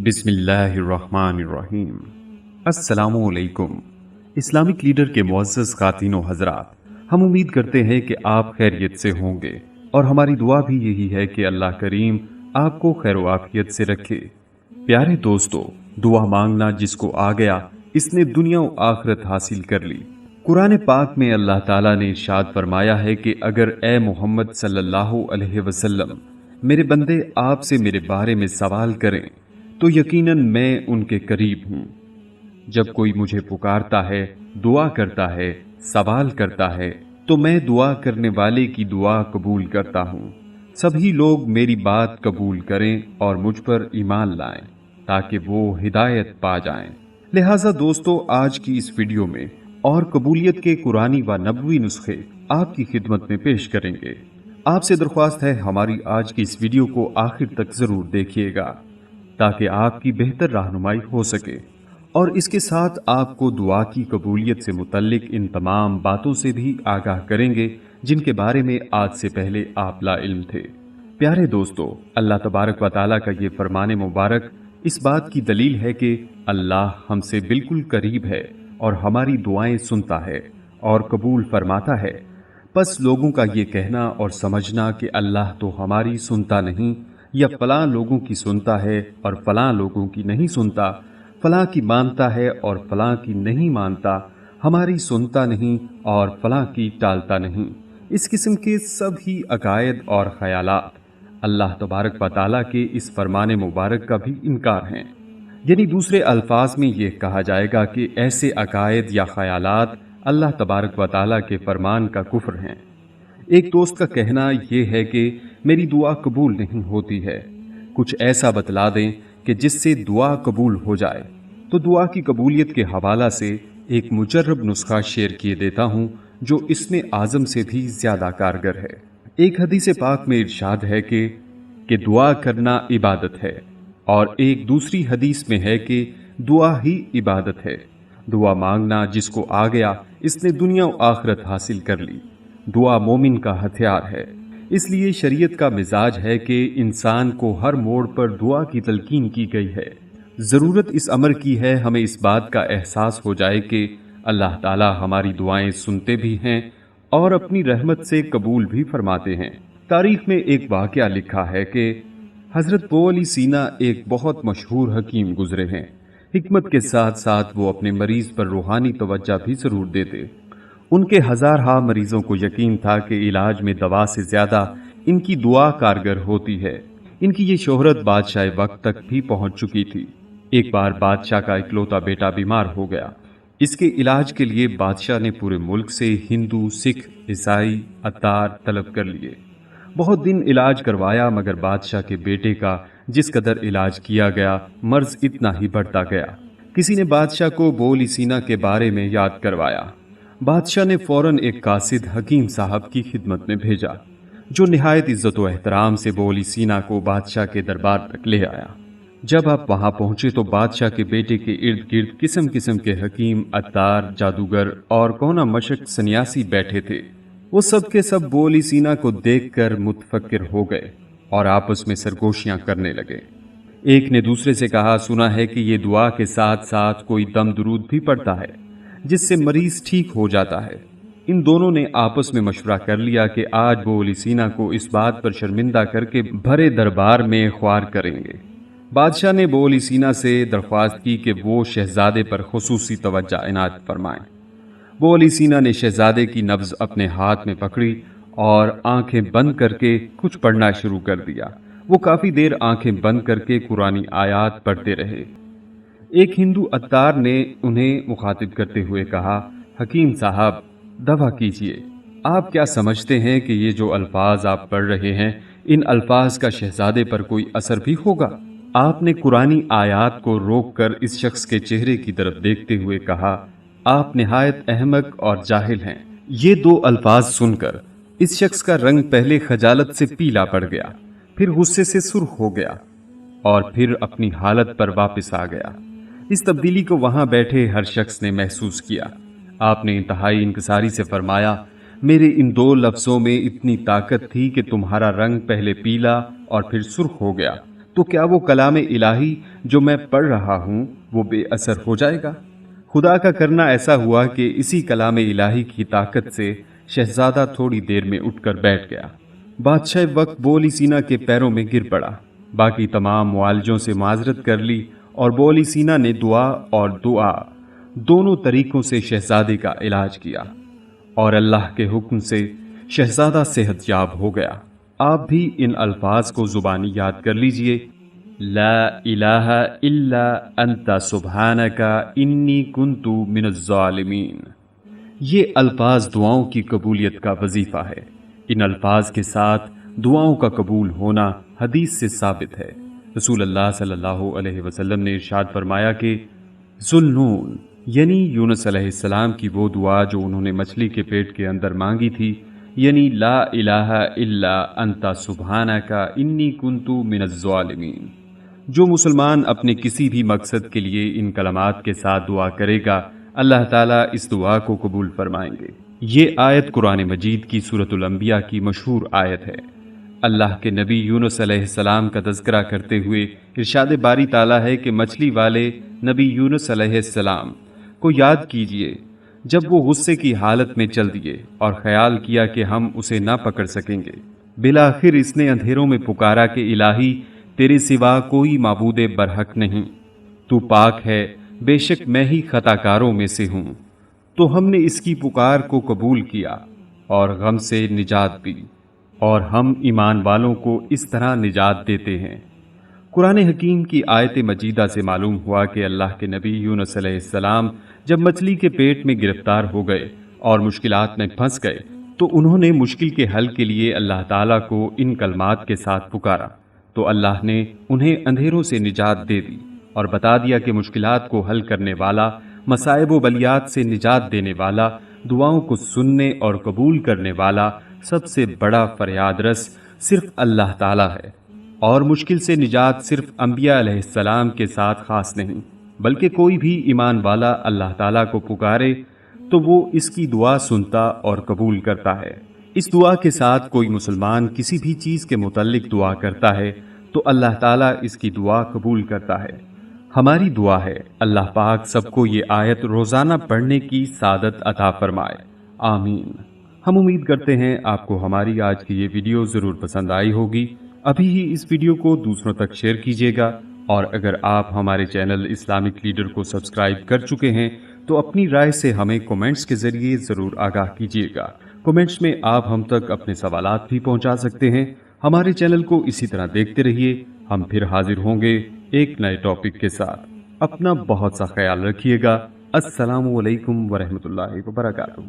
बिस्मिल्लाहिर्रहमानिर्रहीम। अस्सलामुअलैकुम। Islamic leader के मुअज़्ज़ज़ ख़ातीन व हज़रात, हम उम्मीद करते हैं कि आप खैरियत से होंगे और हमारी दुआ भी यही है कि अल्लाह करीम आपको खैर व आफियत से रखे। प्यारे दोस्तों, दुआ मांगना जिसको आ गया इसने दुनिया व आखिरत हासिल कर ली। कुरान पाक में अल्लाह ताला ने इरशाद फरमाया है कि अगर ए मोहम्मद सल्लल्लाहु अलैहि वसल्लम मेरे बंदे आपसे मेरे बारे में सवाल करें तो यकीनन मैं उनके करीब हूँ। जब कोई मुझे पुकारता है, दुआ करता है, सवाल करता है तो मैं दुआ करने वाले की दुआ कबूल करता हूँ। सभी लोग मेरी बात कबूल करें और मुझ पर ईमान लाएं ताकि वो हिदायत पा जाएं। लिहाजा दोस्तों, आज की इस वीडियो में और कबूलियत के कुरानी व नबवी नुस्खे आपकी खिदमत में पेश करेंगे। आपसे दरख्वास्त है हमारी आज की इस वीडियो को आखिर तक जरूर देखिएगा ताकि आपकी बेहतर रहनुमाई हो सके और इसके साथ आपको दुआ की कबूलियत से मुतल्लिक इन तमाम बातों से भी आगाह करेंगे जिनके बारे में आज से पहले आप लाइल्म थे। प्यारे दोस्तों, अल्लाह तबारक व तआला का ये फरमाने मुबारक इस बात की दलील है कि अल्लाह हमसे बिल्कुल करीब है और हमारी दुआएं सुनता है और कबूल फरमाता है। बस लोगों का ये कहना और समझना कि अल्लाह तो हमारी सुनता नहीं या फलां लोगों की सुनता है और फलां लोगों की नहीं सुनता, फलां की मानता है और फलां की नहीं मानता, हमारी सुनता नहीं और फलां की टालता नहीं, इस किस्म के सभी अकायद और ख्यालात अल्लाह तबारक व तआला के इस फरमाने मुबारक का भी इनकार हैं। यानी दूसरे अल्फाज में ये कहा जाएगा कि ऐसे अकायद या ख्यालात अल्लाह तबारक व तआला के फरमान का कुफ्र हैं। एक दोस्त का कहना यह है कि मेरी दुआ कबूल नहीं होती है, कुछ ऐसा बतला दें कि जिससे दुआ कबूल हो जाए। तो दुआ की कबूलियत के हवाला से एक मुजर्रब नुस्खा शेयर किए देता हूँ जो इसमें आज़म से भी ज़्यादा कारगर है। एक हदीस पाक में इरशाद है कि दुआ करना इबादत है और एक दूसरी हदीस में है कि दुआ ही इबादत है। दुआ मांगना जिसको आ गया इसने दुनिया और आखिरत हासिल कर ली। दुआ मोमिन का हथियार है। इसलिए शरीयत का मिजाज है कि इंसान को हर मोड़ पर दुआ की तलकीन की गई है। ज़रूरत इस अमर की है हमें इस बात का एहसास हो जाए कि अल्लाह ताला हमारी दुआएं सुनते भी हैं और अपनी रहमत से कबूल भी फरमाते हैं। तारीख में एक वाक़या लिखा है कि हज़रत बो अली सीना एक बहुत मशहूर हकीम गुजरे हैं। हिकमत के साथ साथ वो अपने मरीज पर रूहानी तवज्जो भी ज़रूर देते। उनके हज़ार मरीजों को यकीन था कि इलाज में दवा से ज़्यादा इनकी दुआ कारगर होती है। इनकी ये शोहरत बादशाह वक्त तक भी पहुंच चुकी थी। एक बार बादशाह का इकलौता बेटा बीमार हो गया। इसके इलाज के लिए बादशाह ने पूरे मुल्क से हिंदू, सिख, ईसाई, अत्तार तलब कर लिए। बहुत दिन इलाज करवाया मगर बादशाह के बेटे का जिस कदर इलाज किया गया मर्ज इतना ही बढ़ता गया। किसी ने बादशाह को बो अली सीना के बारे में याद करवाया। बादशाह ने फौरन एक कासिद हकीम साहब की खिदमत में भेजा जो निहायत इज्जत व एहतराम से बो अली सीना को बादशाह के दरबार तक ले आया। जब आप वहां पहुंचे तो बादशाह के बेटे के इर्द गिर्द किस्म किस्म के हकीम, अत्तार, जादूगर और कौना मशक सन्यासी बैठे थे। वो सब के सब बो अली सीना को देखकर मुतफक्किर हो गए और आपस में सरगोशियां करने लगे। एक ने दूसरे से कहा, सुना है कि ये दुआ के साथ साथ कोई दम दुरूद भी पड़ता है जिससे मरीज ठीक हो जाता है। इन दोनों ने आपस में मशवरा कर लिया कि आज बो अली सीना को इस बात पर शर्मिंदा करके भरे दरबार में ख्वार करेंगे। बादशाह ने बो अली सीना से दरख्वास्त की कि वो शहजादे पर खुसूसी तवज्जो इनायत फरमाएं। बो अली सीना ने शहजादे की नब्ज अपने हाथ में पकड़ी और आंखें बंद करके कुछ पढ़ना शुरू कर दिया। वो काफी देर आंखें बंद करके कुरानी आयात पढ़ते रहे। एक हिंदू अत्तार ने उन्हें मुखातिब करते हुए कहा, हकीम साहब दवा कीजिए, आप क्या समझते हैं कि ये जो अल्फाज आप पढ़ रहे हैं इन अल्फाज का शहजादे पर कोई असर भी होगा? आपने कुरानी आयात को रोककर इस शख्स के चेहरे की तरफ देखते हुए कहा, आप निहायत अहमक और जाहिल हैं। ये दो अल्फाज सुनकर इस शख्स का रंग पहले खजालत से पीला पड़ गया, फिर गुस्से से सुर्ख हो गया और फिर अपनी हालत पर वापस आ गया। इस तब्दीली को वहां बैठे हर शख्स ने महसूस किया। आपने इंतहाई इंकसारी से फरमाया, میرے ان دو لفظوں میں اتنی طاقت تھی کہ تمہارا رنگ پہلے پیلا اور پھر سرخ ہو گیا، تو کیا وہ کلام الہی جو میں پڑھ رہا ہوں وہ بے اثر ہو جائے گا؟ خدا کا کرنا ایسا ہوا کہ اسی کلام الہی کی طاقت سے شہزادہ تھوڑی دیر میں اٹھ کر بیٹھ گیا۔ بادشاہ وقت بولی سینا کے پیروں میں گر پڑا، باقی تمام معالجوں سے معذرت کر لی، اور بولی سینا نے دعا اور دعا دونوں طریقوں سے شہزادے کا علاج کیا، اور اللہ کے حکم سے شہزادہ صحت یاب ہو گیا۔ آپ بھی ان الفاظ کو زبانی یاد کر لیجئے: لا الہ الا انت سبحانک انی کنت من الظالمین۔ یہ الفاظ دعاؤں کی قبولیت کا وظیفہ ہے۔ ان الفاظ کے ساتھ دعاؤں کا قبول ہونا حدیث سے ثابت ہے۔ رسول اللہ صلی اللہ علیہ وسلم نے ارشاد فرمایا کہ ذوالنون یعنی یونس علیہ السلام کی وہ دعا جو انہوں نے مچھلی کے پیٹ کے اندر مانگی تھی، یعنی لا الہ الا انت سبحانک انی کنت من الظالمین، جو مسلمان اپنے کسی بھی مقصد کے لیے ان کلمات کے ساتھ دعا کرے گا، اللہ تعالیٰ اس دعا کو قبول فرمائیں گے۔ یہ آیت قرآن مجید کی سورۃ الانبیاء کی مشہور آیت ہے۔ اللہ کے نبی یونس علیہ السلام کا تذکرہ کرتے ہوئے ارشاد باری تعالیٰ ہے کہ مچھلی والے نبی یونس علیہ السلام کو یاد کیجئے جب وہ غصے کی حالت میں چل دیے اور خیال کیا کہ ہم اسے نہ پکڑ سکیں گے۔ بالآخر اس نے اندھیروں میں پکارا کہ الہی تیرے سوا کوئی معبود برحق نہیں، تو پاک ہے، بے شک میں ہی خطا کاروں میں سے ہوں۔ تو ہم نے اس کی پکار کو قبول کیا اور غم سے نجات دی، اور ہم ایمان والوں کو اس طرح نجات دیتے ہیں۔ قرآن حکیم کی آیت مجیدہ سے معلوم ہوا کہ اللہ کے نبی یونس علیہ السلام جب مچھلی کے پیٹ میں گرفتار ہو گئے اور مشکلات میں پھنس گئے تو انہوں نے مشکل کے حل کے لیے اللہ تعالیٰ کو ان کلمات کے ساتھ پکارا، تو اللہ نے انہیں اندھیروں سے نجات دے دی اور بتا دیا کہ مشکلات کو حل کرنے والا، مصائب و بلیات سے نجات دینے والا، دعاؤں کو سننے اور قبول کرنے والا، سب سے بڑا فریاد رس صرف اللہ تعالیٰ ہے، اور مشکل سے نجات صرف انبیاء علیہ السلام کے ساتھ خاص نہیں، بلکہ کوئی بھی ایمان والا اللہ تعالیٰ کو پکارے تو وہ اس کی دعا سنتا اور قبول کرتا ہے۔ اس دعا کے ساتھ کوئی مسلمان کسی بھی چیز کے متعلق دعا کرتا ہے تو اللہ تعالیٰ اس کی دعا قبول کرتا ہے۔ ہماری دعا ہے اللہ پاک سب کو یہ آیت روزانہ پڑھنے کی سعادت عطا فرمائے، آمین۔ ہم امید کرتے ہیں آپ کو ہماری آج کی یہ ویڈیو ضرور پسند آئی ہوگی۔ ابھی ہی اس ویڈیو کو دوسروں تک شیئر کیجیے گا، اور اگر آپ ہمارے چینل اسلامک لیڈر کو سبسکرائب کر چکے ہیں تو اپنی رائے سے ہمیں کومنٹس کے ذریعے ضرور آگاہ کیجیے گا۔ کومنٹس میں آپ ہم تک اپنے سوالات بھی پہنچا سکتے ہیں۔ ہمارے چینل کو اسی طرح دیکھتے رہیے۔ ہم پھر حاضر ہوں گے ایک نئے ٹاپک کے ساتھ۔ اپنا بہت سا خیال رکھیے گا۔ السلام علیکم ورحمۃ اللہ وبرکاتہ۔